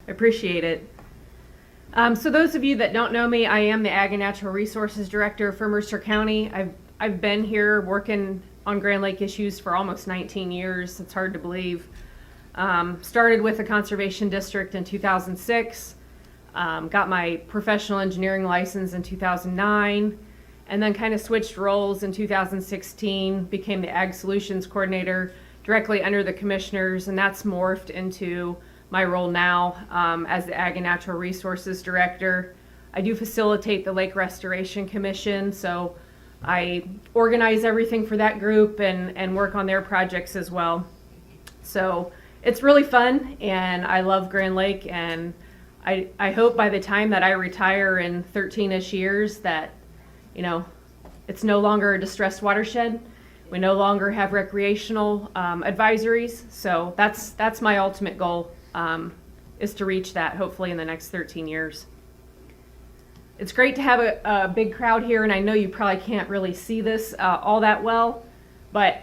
I appreciate it. So those of you that don't know me, I am the Ag and Natural Resources Director for Mercer County. I've been here working on Grand Lake issues for almost 19 years. It's hard to believe. Started with the Conservation District in 2006. Got my professional engineering license in 2009, and then kind of switched roles in 2016, became the Ag Solutions Coordinator directly under the commissioners, and that's morphed into my role now as the Ag and Natural Resources Director. I do facilitate the Lake Restoration Commission, so I organize everything for that group and work on their projects as well. So it's really fun, and I love Grand Lake, and I hope by the time that I retire in 13-ish years that, you know, it's no longer a distressed watershed. We no longer have recreational advisories, so that's my ultimate goal, is to reach that hopefully in the next 13 years. It's great to have a big crowd here, and I know you probably can't really see this all that well, but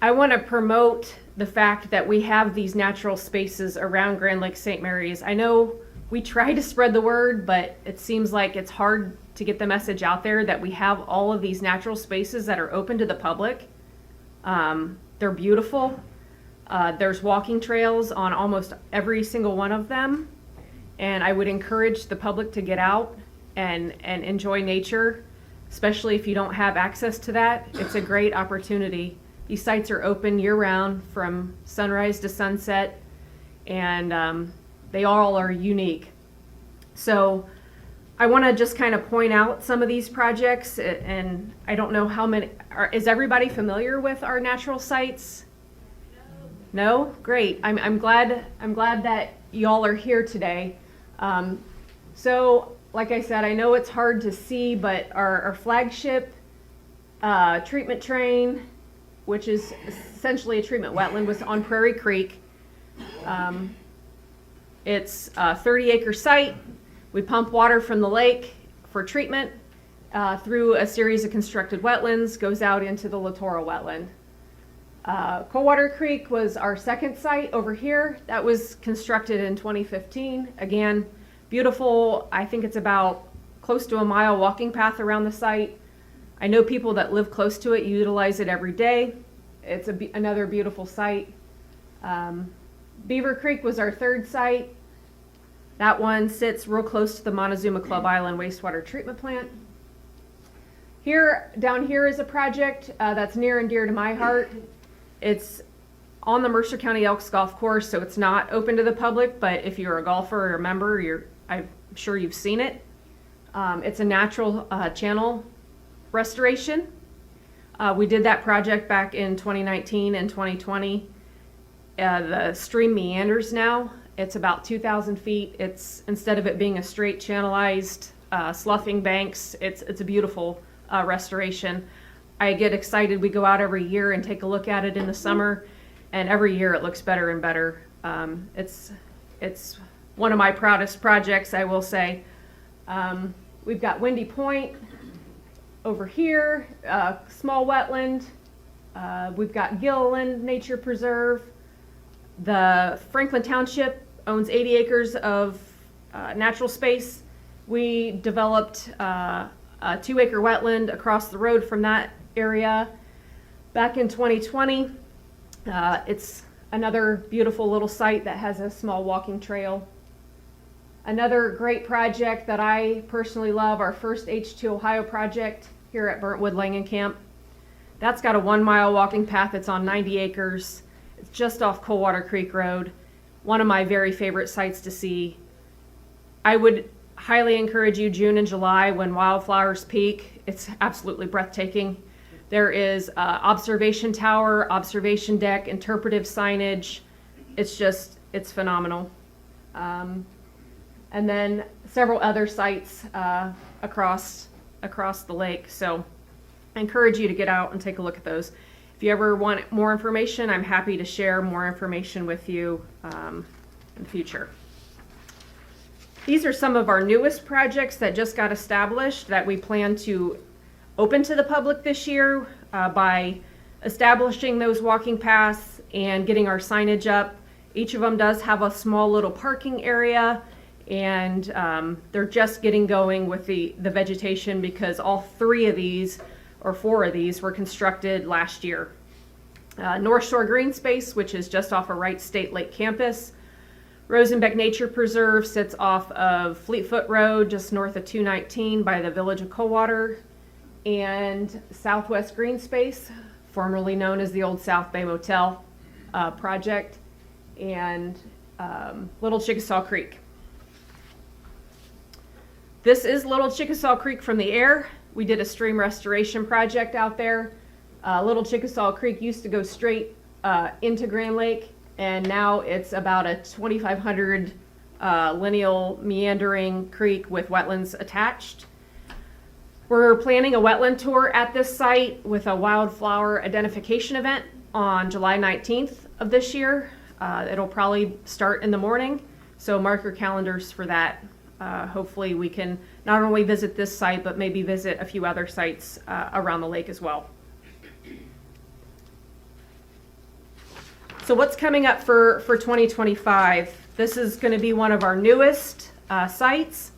I want to promote the fact that we have these natural spaces around Grand Lake St. Mary's. I know we try to spread the word, but it seems like it's hard to get the message out there that we have all of these natural spaces that are open to the public. They're beautiful. There's walking trails on almost every single one of them, and I would encourage the public to get out and enjoy nature, especially if you don't have access to that. It's a great opportunity. These sites are open year-round from sunrise to sunset, and they all are unique. So I want to just kind of point out some of these projects, and I don't know how many. Is everybody familiar with our natural sites? No? Great. I'm glad that y'all are here today. So like I said, I know it's hard to see, but our flagship treatment train, which is essentially a treatment wetland, was on Prairie Creek. It's a 30-acre site. We pump water from the lake for treatment through a series of constructed wetlands, goes out into the littoral wetland. Coldwater Creek was our second site over here. That was constructed in 2015. Again, beautiful. I think it's about close to a mile walking path around the site. I know people that live close to it utilize it every day. It's another beautiful site. Beaver Creek was our third site. That one sits real close to the Montezuma Club Island wastewater treatment plant. Down here is a project that's near and dear to my heart. It's on the Mercer County Elks Golf Course, so it's not open to the public, but if you're a golfer or a member, I'm sure you've seen it. It's a natural channel restoration. We did that project back in 2019 and 2020. The stream meanders now. It's about 2,000 feet. It's, instead of it being a straight channelized sloughing banks, it's a beautiful restoration. I get excited. We go out every year and take a look at it in the summer, and every year it looks better and better. It's one of my proudest projects, I will say. We've got Windy Point over here, small wetland. We've got Gilliland Nature Preserve. The Franklin Township owns 80 acres of natural space. We developed a 2-acre wetland across the road from that area back in 2020. It's another beautiful little site that has a small walking trail. Another great project that I personally love, our first H2 Ohio project here at Burntwood Langenkamp. That's got a 1-mile walking path. It's on 90 acres. It's just off Coldwater Creek Road. One of my very favorite sites to see. I would highly encourage you June and July when wildflowers peak. It's absolutely breathtaking. There is observation tower, observation deck, interpretive signage. It's phenomenal. And then several other sites across the lake. So I encourage you to get out and take a look at those. If you ever want more information, I'm happy to share more information with you in the future. These are some of our newest projects that just got established that we plan to open to the public this year by establishing those walking paths and getting our signage up Each of them does have a small little parking area, and they're just getting going with the vegetation because all 3 of these, or 4 of these, were constructed last year. North Shore Green Space, which is just off of Wright State Lake campus. Rosenbeck Nature Preserve sits off of Fleetfoot Road, just north of 219 by the Village of Coldwater. And Southwest Green Space, formerly known as the old South Bay Motel project, and Little Chickasaw Creek. This is Little Chickasaw Creek from the air. We did a stream restoration project out there. Little Chickasaw Creek used to go straight into Grand Lake, and now it's about a 2,500 lineal meandering creek with wetlands attached. We're planning a wetland tour at this site with a wildflower identification event on July 19th of this year. It'll probably start in the morning, so mark your calendars for that. Hopefully we can not only visit this site, but maybe visit a few other sites around the lake as well. So what's coming up for 2025? This is going to be one of our newest sites.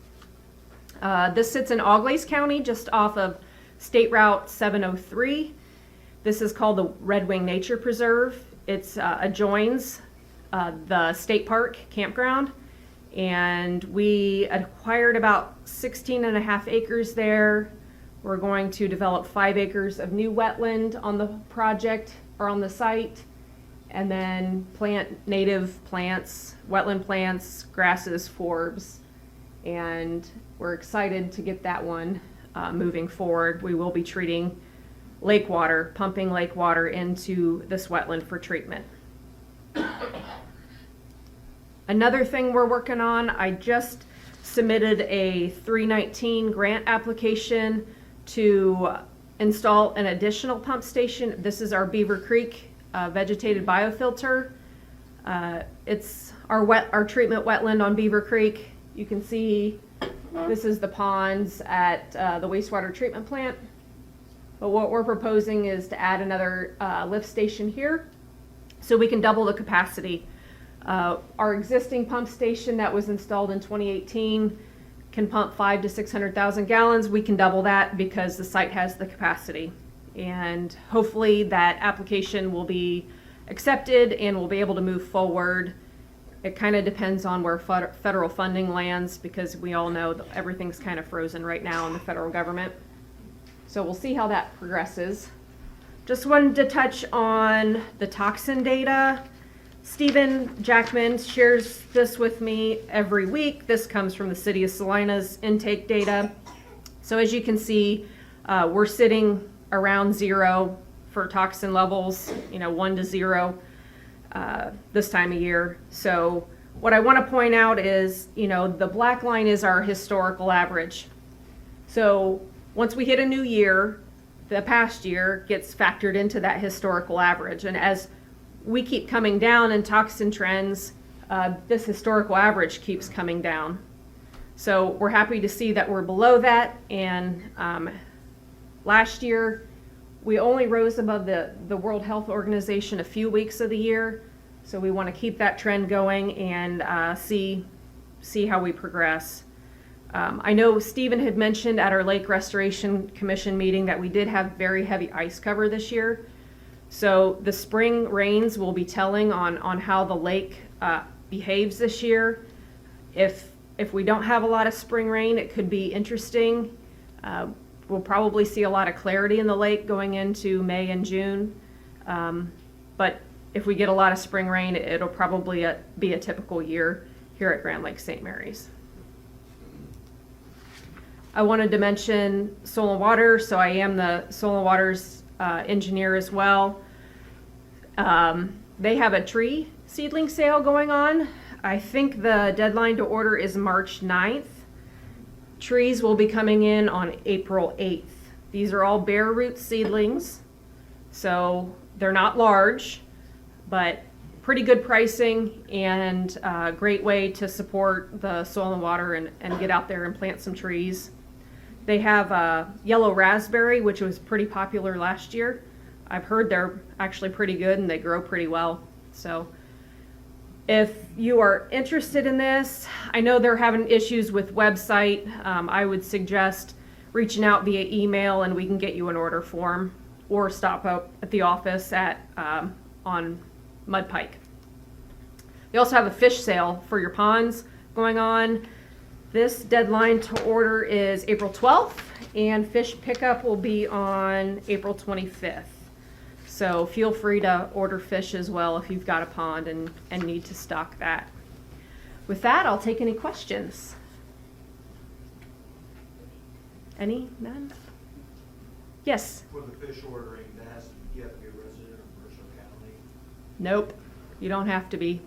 This sits in Auglaize County, just off of State Route 703. This is called the Red Wing Nature Preserve. It adjoins the state park campground, and we acquired about 16.5 acres there. We're going to develop 5 acres of new wetland on the project or on the site, and then plant native plants, wetland plants, grasses, forbs, and we're excited to get that one moving forward. We will be treating lake water, pumping lake water into this wetland for treatment. Another thing we're working on, I just submitted a 319 grant application to install an additional pump station. This is our Beaver Creek vegetated biofilter. It's our treatment wetland on Beaver Creek. You can see this is the ponds at the wastewater treatment plant. But what we're proposing is to add another lift station here so we can double the capacity. Our existing pump station that was installed in 2018 can pump 500,000 to 600,000 gallons. We can double that because the site has the capacity. And hopefully that application will be accepted and we'll be able to move forward. It kind of depends on where federal funding lands, because we all know that everything's kind of frozen right now in the federal government. So we'll see how that progresses. Just wanted to touch on the toxin data. Stephen Jackman shares this with me every week. This comes from the City of Salina's intake data. So as you can see, we're sitting around 0 for toxin levels, 1 to 0 this time of year. So what I want to point out is, the black line is our historical average. So once we hit a new year, the past year gets factored into that historical average. And as we keep coming down in toxin trends, this historical average keeps coming down. So we're happy to see that we're below that. And last year, we only rose above the World Health Organization a few weeks of the year. So we want to keep that trend going and see how we progress. I know Stephen had mentioned at our Lake Restoration Commission meeting that we did have very heavy ice cover this year. So the spring rains will be telling on how the lake behaves this year. If we don't have a lot of spring rain, it could be interesting. We'll probably see a lot of clarity in the lake going into May and June. But if we get a lot of spring rain, it'll probably be a typical year here at Grand Lake St. Mary's. I wanted to mention Soil and Water, so I am the Soil and Water's engineer as well. They have a tree seedling sale going on. I think the deadline to order is March 9th. Trees will be coming in on April 8th. These are all bare root seedlings, so they're not large, but pretty good pricing and a great way to support the Soil and Water and get out there and plant some trees. They have yellow raspberry, which was pretty popular last year. I've heard they're actually pretty good and they grow pretty well. So If you are interested in this, I know they're having issues with website. I would suggest reaching out via email and we can get you an order form, or stop up at the office on Mud Pike. They also have a fish sale for your ponds going on. This deadline to order is April 12th, and fish pickup will be on April 25th. So feel free to order fish as well if you've got a pond and need to stock that. With that, I'll take any questions. Any? None? Yes? For the fish ordering, you have to be a resident of Mercer County? Nope, you don't have to be.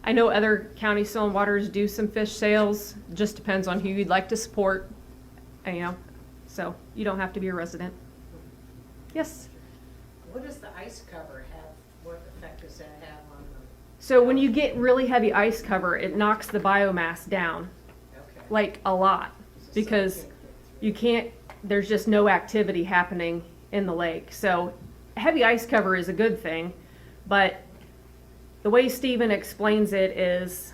I know other county soil and waters do some fish sales. Just depends on who you'd like to support, so you don't have to be a resident. Yes? What does the ice cover have? What effect does that have on the? So when you get really heavy ice cover, it knocks the biomass down, Okay. like a lot, because you can't, there's just no activity happening in the lake. So heavy ice cover is a good thing, but the way Stephen explains it is,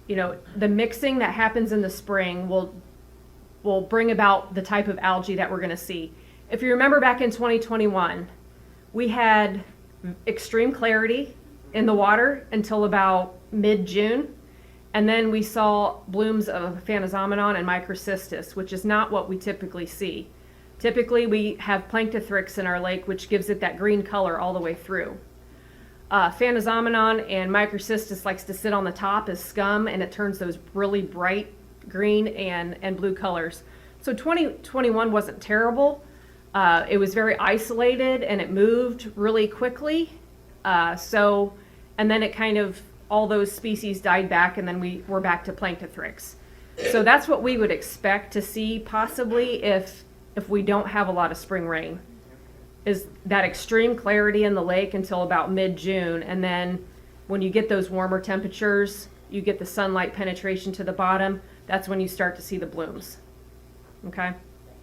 the mixing that happens in the spring will bring about the type of algae that we're going to see. If you remember back in 2021, we had extreme clarity in the water until about mid-June, and then we saw blooms of Phanosomenon and Microcystis, which is not what we typically see. Typically, we have Planktothrix in our lake, which gives it that green color all the way through. Phanosomenon and Microcystis likes to sit on the top as scum, and it turns those really bright green and blue colors. So 2021 wasn't terrible. It was very isolated and it moved really quickly. And then it kind of, all those species died back, and then we were back to Planktothrix. So that's what we would expect to see possibly if we don't have a lot of spring rain, is that extreme clarity in the lake until about mid-June. And then when you get those warmer temperatures, you get the sunlight penetration to the bottom, that's when you start to see the blooms. Okay?